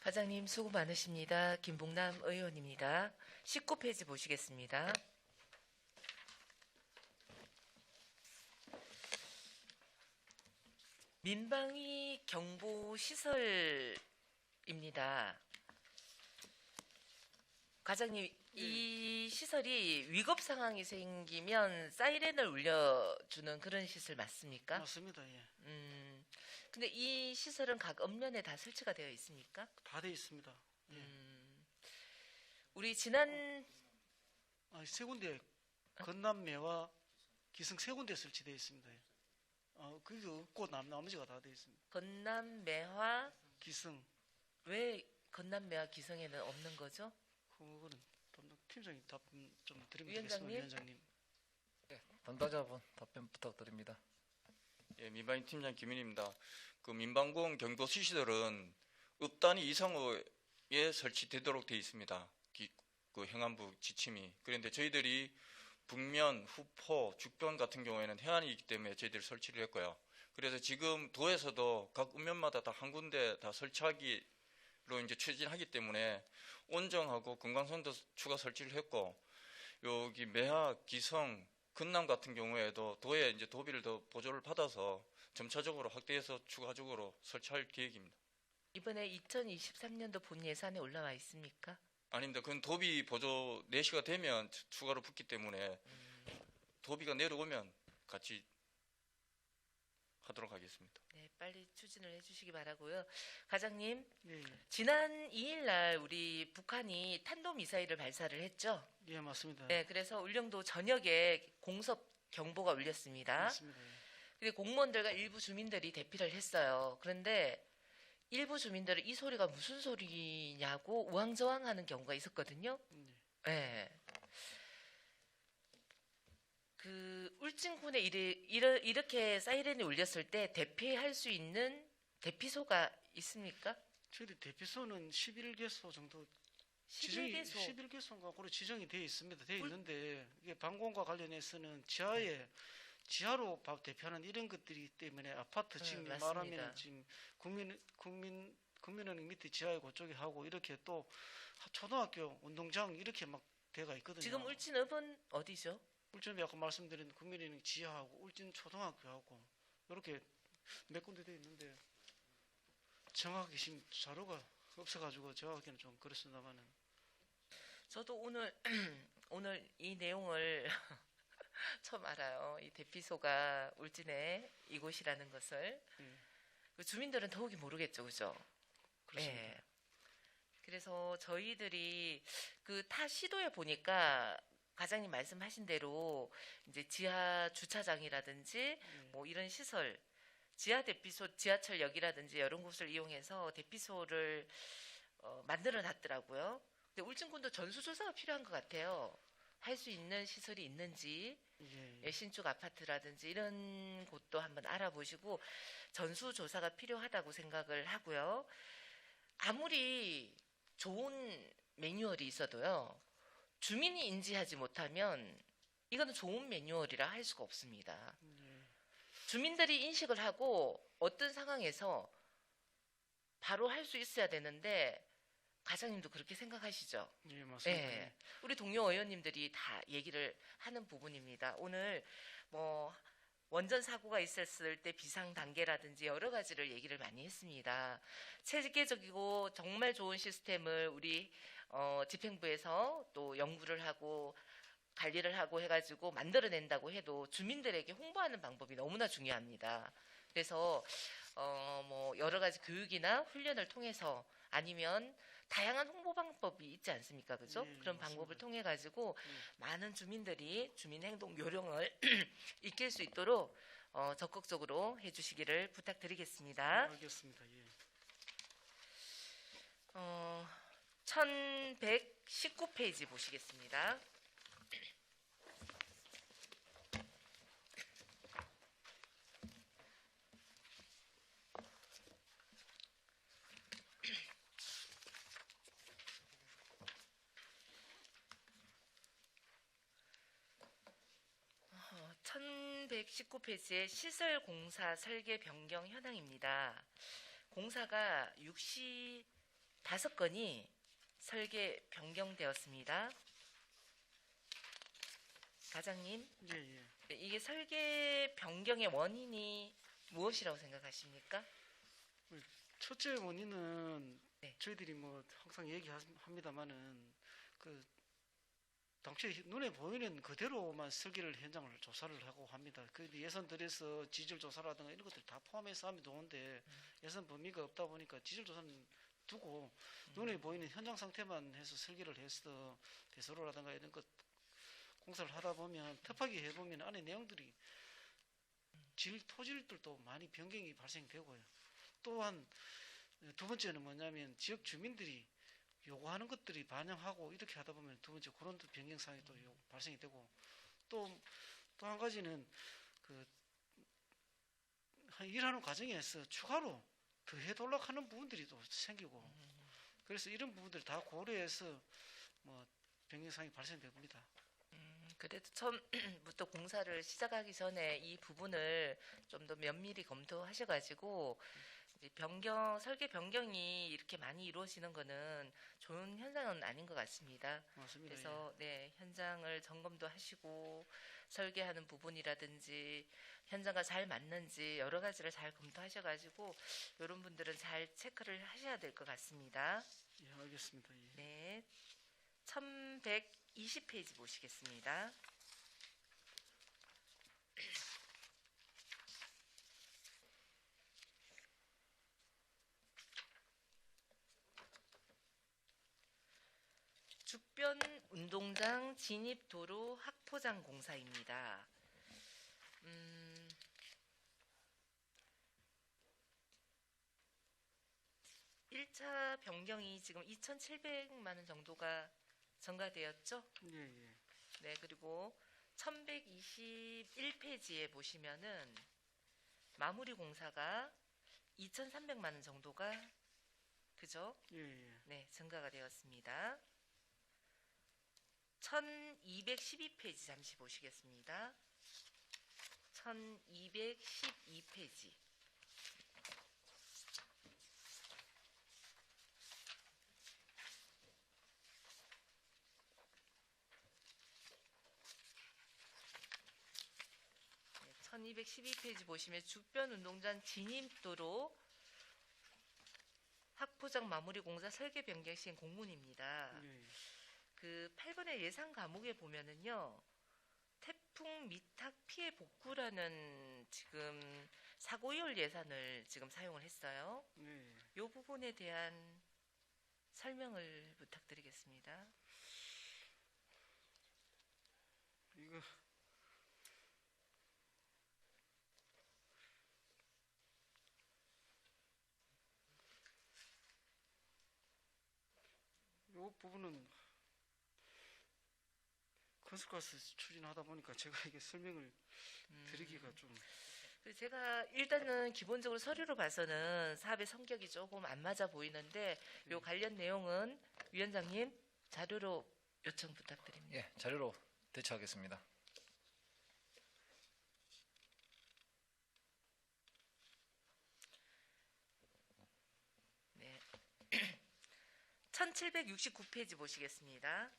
과장님 수고 많으십니다. 김봉남 의원입니다. 19페이지 보시겠습니다. 민방위 경보시설입니다. 과장님, 이 시설이 위급 상황이 생기면 사이렌을 울려주는 그런 시설 맞습니까? 맞습니다. 예. 근데 이 시설은 각 읍면에 다 설치가 되어 있습니까? 다 돼 있습니다. 예. 우리 지난 세 군데 건남매와 기성 세 군데 설치되어 있습니다. 예. 그게 없고 나머지가 다 돼 있습니다. 건남 매화 기성 왜 건남 매화 기성에는 없는 거죠? 그거는 담당 팀장님 답변 좀 드리면 위원장님? 되겠습니다. 위원장님. 담당자분 답변 부탁드립니다. 예, 민방위 팀장 김윤입니다. 그 민방공 경보 시설은 읍 단위 이상에 설치되도록 되어 있습니다. 그 행안부 지침이. 그런데 저희들이 북면, 후포, 죽변 같은 경우에는 해안이기 때문에 저희들이 설치를 했고요. 그래서 지금 도에서도 각 읍면마다 다 한 군데 다 설치하기로 이제 추진하기 때문에 온정하고 금강선도 추가 설치를 했고, 여기 매화, 기성, 건남 같은 경우에도 도에 이제 도비를 더 보조를 받아서 점차적으로 확대해서 추가적으로 설치할 계획입니다. 이번에 2023년도 본 예산에 올라와 있습니까? 아닙니다. 그건 도비 보조 4시가 되면 추가로 붙기 때문에 도비가 내려오면 같이 하도록 하겠습니다. 네, 빨리 추진을 해주시기 바라고요. 과장님, 예, 지난 2일 날 우리 북한이 탄도미사일을 발사를 했죠? 예, 맞습니다. 네, 그래서 울릉도 전역에 공습 경보가 울렸습니다. 맞습니다. 예. 근데 공무원들과 일부 주민들이 대피를 했어요. 그런데 일부 주민들은 이 소리가 무슨 소리냐고 우왕좌왕하는 경우가 있었거든요. 네. 그 울진군에 이렇게 사이렌이 울렸을 때 대피할 수 있는 대피소가 있습니까? 저희 대피소는 11개소 정도 11개소. 11개소인가 그로 지정이 되어 있습니다. 되어 있는데 이게 방공과 관련해서는 지하로 대피하는 이런 것들이 때문에 아파트 지금 맞습니다. 말하면 지금 국민은행 밑에 지하에 그쪽에 하고 이렇게 또 초등학교 운동장 이렇게 막 돼가 있거든요. 지금 울진읍은 어디죠? 울진읍이 아까 말씀드린 국민은행 지하하고 울진 초등학교하고 이렇게 몇 군데 돼 있는데 정확하게 지금 자료가 없어가지고 정확하게는 좀 그렇습니다만은. 저도 오늘 이 내용을 처음 알아요. 이 대피소가 울진의 이곳이라는 것을. 그 주민들은 더욱이 모르겠죠, 그죠? 그렇습니다. 예. 그래서 저희들이 그 타 시도에 보니까 과장님 말씀하신 대로 이제 지하 주차장이라든지 뭐 이런 시설, 지하 대피소, 지하철역이라든지 이런 곳을 이용해서 대피소를 만들어 놨더라고요. 근데 울진군도 전수조사가 필요한 것 같아요. 할 수 있는 시설이 있는지, 예. 신축 아파트라든지 이런 곳도 한번 알아보시고 전수조사가 필요하다고 생각을 하고요. 아무리 좋은 매뉴얼이 있어도요, 주민이 인지하지 못하면 이거는 좋은 매뉴얼이라 할 수가 없습니다. 주민들이 인식을 하고 어떤 상황에서 바로 할 수 있어야 되는데 과장님도 그렇게 생각하시죠? 예, 맞습니다. 네. 우리 동료 의원님들이 다 얘기를 하는 부분입니다. 오늘 뭐 원전 사고가 있었을 때 비상 단계라든지 여러 가지를 얘기를 많이 했습니다. 체계적이고 정말 좋은 시스템을 우리 집행부에서 또 연구를 하고 관리를 하고 해가지고 만들어낸다고 해도 주민들에게 홍보하는 방법이 너무나 중요합니다. 그래서 뭐 여러 가지 교육이나 훈련을 통해서 아니면 다양한 홍보 방법이 있지 않습니까? 그죠? 네, 그런 맞습니다. 방법을 통해 가지고 많은 주민들이 주민행동 요령을 익힐 수 있도록 적극적으로 해주시기를 부탁드리겠습니다. 알겠습니다. 예. 1119페이지 보시겠습니다. 어, 1119페이지의 시설공사 설계 변경 현황입니다. 공사가 60 5건이 설계 변경되었습니다. 과장님, 예, 예. 네, 이게 설계 변경의 원인이 무엇이라고 생각하십니까? 첫째 원인은 네. 저희들이 뭐 항상 얘기합니다만은 그 당초에 눈에 보이는 그대로만 설계를 현장을 조사를 하고 합니다. 그 예산 들여서 지질 조사라든가 이런 것들 다 포함해서 하면 좋은데 예산 범위가 없다 보니까 지질 조사는 두고 눈에 보이는 현장 상태만 해서 설계를 해서 배수로라든가 이런 것 공사를 하다 보면 터프하게 해보면 안에 내용들이 토질들도 많이 변경이 발생되고요. 또한 두 번째는 뭐냐면 지역 주민들이 요구하는 것들이 반영하고 이렇게 하다 보면 두 번째 그런 또 변경 사항이 또 발생이 되고 또 한 가지는 그 일하는 과정에서 추가로 더해돌락 하는 부분들이 또 생기고 그래서 이런 부분들 다 고려해서 뭐 변경 사항이 발생됩니다. 그래도 처음부터 공사를 시작하기 전에 이 부분을 좀 더 면밀히 검토하셔가지고 이제 설계 변경이 이렇게 많이 이루어지는 거는 좋은 현상은 아닌 것 같습니다. 맞습니다. 그래서 네, 현장을 점검도 하시고 설계하는 부분이라든지 현장과 잘 맞는지 여러 가지를 잘 검토하셔가지고 이런 분들은 잘 체크를 하셔야 될 것 같습니다. 예, 알겠습니다. 예. 네, 1120페이지 보시겠습니다. 주변 운동장 진입 도로 확포장 공사입니다. 1차 변경이 지금 2,700만 원 정도가 전가되었죠? 예, 예. 네, 그리고 1121페이지에 보시면은 마무리 공사가 2,300만 원 정도가 그죠? 예, 예. 네, 증가가 되었습니다. 1212페이지 잠시 보시겠습니다. 1212페이지. 네, 1212페이지 보시면 주변 운동장 진입도로 확포장 마무리 공사 설계 변경 시행 공문입니다. 예, 예. 그 8번의 예상 과목에 보면은요. 태풍 미탁 피해 복구라는 지금 사고이월 예산을 지금 사용을 했어요. 예. 이 부분에 대한 설명을 부탁드리겠습니다. 이거 요 부분은 건설가스 추진하다 보니까 제가 이게 설명을 드리기가 좀 그래서 제가 일단은 기본적으로 서류로 봐서는 사업의 성격이 조금 안 맞아 보이는데 요 관련 내용은 위원장님 자료로 요청 부탁드립니다. 예, 자료로 대처하겠습니다. 네. 1769페이지 보시겠습니다.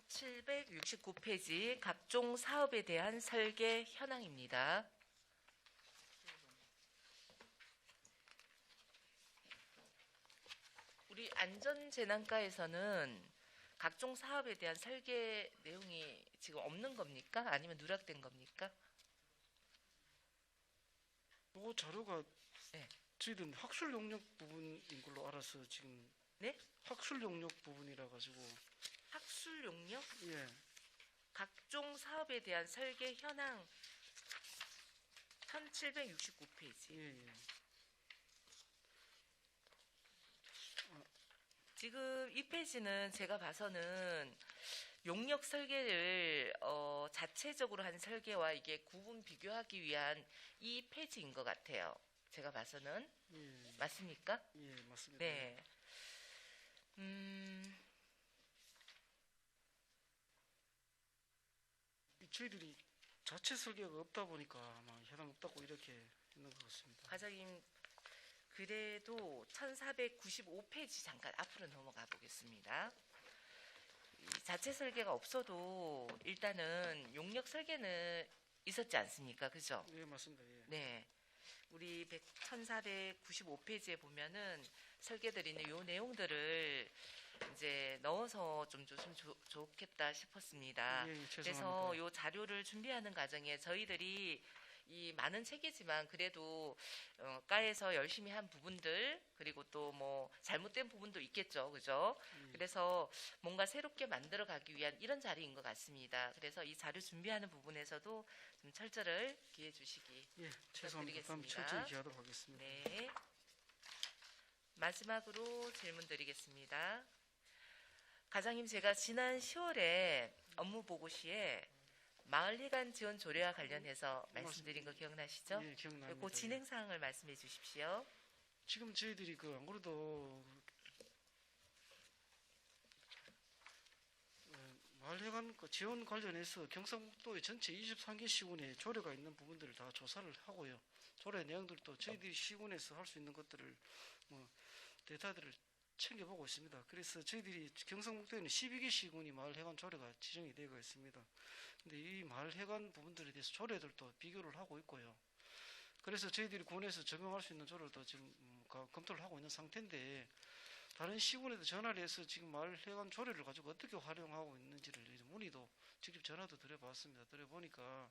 (1769페이지) 각종 사업에 대한 설계 현황입니다. 우리 안전재난과에서는 각종 사업에 대한 설계 내용이 지금 없는 겁니까? 아니면 누락된 겁니까? 요 자료가 네. 저희들은 학술 용역 부분인 걸로 알아서 지금 네? 학술 용역 부분이라 가지고 학술 용역? 예. 각종 사업에 대한 설계 현황 1769페이지. 예, 예. 지금 이 페이지는 제가 봐서는 용역 설계를 자체적으로 한 설계와 이게 구분 비교하기 위한 이 페이지인 것 같아요. 제가 봐서는. 예, 맞습니까? 예, 맞습니다. 네. 저희들이 자체 설계가 없다 보니까 아마 해당 없다고 이렇게 있는 것 같습니다. 과장님, 그래도 1495페이지 잠깐 앞으로 넘어가 보겠습니다. 이 자체 설계가 없어도 일단은 용역 설계는 있었지 않습니까? 그죠? 예, 맞습니다. 예. 네. 우리 1495페이지에 보면은 설계들 있는 요 내용들을 이제 넣어서 좀 줬으면 좋겠다 싶었습니다. 예, 그래서 죄송합니다. 요 자료를 준비하는 과정에 저희들이 이 많은 책이지만 그래도 과에서 열심히 한 부분들 그리고 또 뭐 잘못된 부분도 있겠죠, 그죠? 그래서 뭔가 새롭게 만들어가기 위한 이런 자리인 것 같습니다. 그래서 이 자료 준비하는 부분에서도 좀 철저를 기해 주시기. 예, 죄송합니다. 다음 부탁드리겠습니다. 철저히 기하도록 하겠습니다. 네. 마지막으로 질문 드리겠습니다. 과장님, 제가 지난 10월에 업무 보고 시에 마을회관 지원 조례와 관련해서 말씀드린 거 기억나시죠? 예, 기억납니다. 그 진행 사항을 말씀해 주십시오. 지금 저희들이 안 그래도 마을회관 지원 관련해서 경상북도의 전체 23개 시군에 조례가 있는 부분들을 다 조사를 하고요. 조례 내용들도 저희들이 시군에서 할 수 있는 것들을 뭐 데이터들을 챙겨보고 있습니다. 그래서 저희들이 경상북도에는 12개 시군이 마을회관 조례가 지정이 되어 있습니다. 근데 이 마을회관 부분들에 대해서 조례들도 비교를 하고 있고요. 그래서 저희들이 군에서 적용할 수 있는 조례도 지금 검토를 하고 있는 상태인데 다른 시군에도 전화를 해서 지금 마을회관 조례를 가지고 어떻게 활용하고 있는지를 문의도 직접 전화도 드려봤습니다. 드려보니까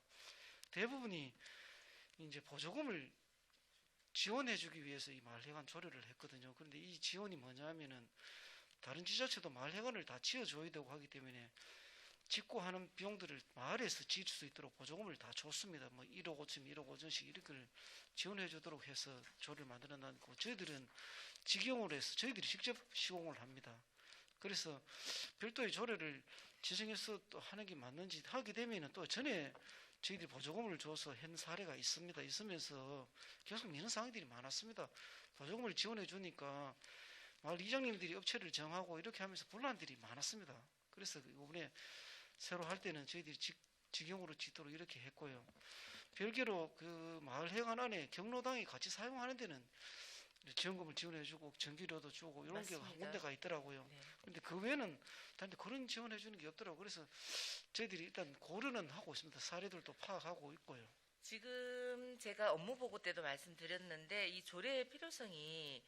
대부분이 이제 보조금을 지원해주기 위해서 이 마을회관 조례를 했거든요. 그런데 이 지원이 뭐냐면은 다른 지자체도 마을회관을 다 지어줘야 되고 하기 때문에 짓고 하는 비용들을 마을에서 지을 수 있도록 보조금을 다 줬습니다. 뭐 1억 5천, 1억 5천씩 이렇게 지원해 주도록 해서 조례를 만들어 놨고 저희들은 직영으로 해서 저희들이 직접 시공을 합니다. 그래서 별도의 조례를 지정해서 또 하는 게 맞는지 하게 되면은 또 전에 저희들이 보조금을 줘서 한 사례가 있으면서 계속 미는 상황들이 많았습니다. 보조금을 지원해 주니까 마을 이장님들이 업체를 정하고 이렇게 하면서 분란들이 많았습니다. 그래서 이번에 새로 할 때는 저희들이 직영으로 짓도록 이렇게 했고요. 별개로 그 마을회관 안에 경로당이 같이 사용하는 데는 지원금을 지원해주고 전기료도 주고 이런 게 한 맞습니다. 군데가 있더라고요. 네. 그런데 그 외에는 다른데 그런 지원해주는 게 없더라고요. 그래서 저희들이 일단 고려는 하고 있습니다. 사례들도 파악하고 있고요. 지금 제가 업무 보고 때도 말씀드렸는데 이 조례의 필요성이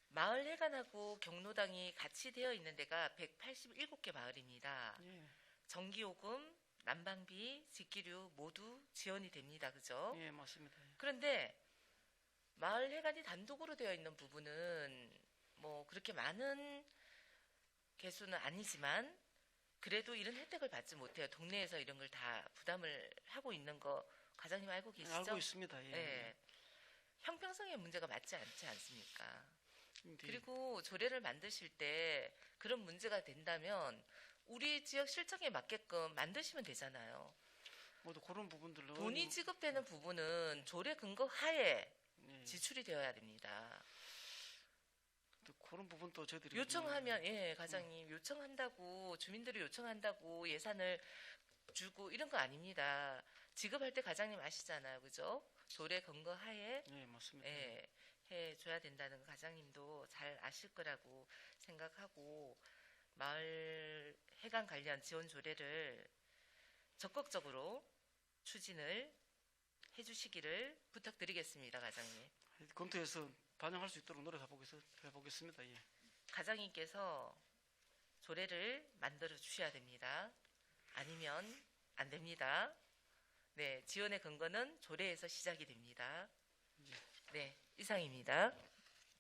마을회관하고 경로당이 같이 되어 있는 데가 187개 마을입니다. 예, 전기요금, 난방비, 직기류 모두 지원이 됩니다. 그죠? 예, 맞습니다. 그런데 마을회관이 단독으로 되어 있는 부분은 뭐 그렇게 많은 개수는 아니지만 그래도 이런 혜택을 받지 못해요. 동네에서 이런 걸 다 부담을 하고 있는 거 과장님 알고 계시죠? 알고 있습니다. 예. 네. 형평성의 문제가 맞지 않지 않습니까? 근데 그리고 조례를 만드실 때 그런 문제가 된다면 우리 지역 실정에 맞게끔 만드시면 되잖아요. 모두 그런 부분들로 돈이 지급되는 부분은 조례 근거 하에 예, 지출이 되어야 됩니다. 또 그런 부분도 저희들이 요청하면 예, 과장님 요청한다고 주민들이 요청한다고 예산을 주고 이런 거 아닙니다. 지급할 때 과장님 아시잖아요, 그죠? 조례 근거 하에 예, 맞습니다. 예, 해줘야 된다는 거 과장님도 잘 아실 거라고 생각하고 마을 해관 관련 지원 조례를 적극적으로 추진을 해주시기를 부탁드리겠습니다, 과장님. 검토해서 반영할 수 있도록 노력해보겠습니다. 예. 과장님께서 조례를 만들어 주셔야 됩니다. 아니면 안 됩니다. 네, 지원의 근거는 조례에서 시작이 됩니다. 네, 이상입니다.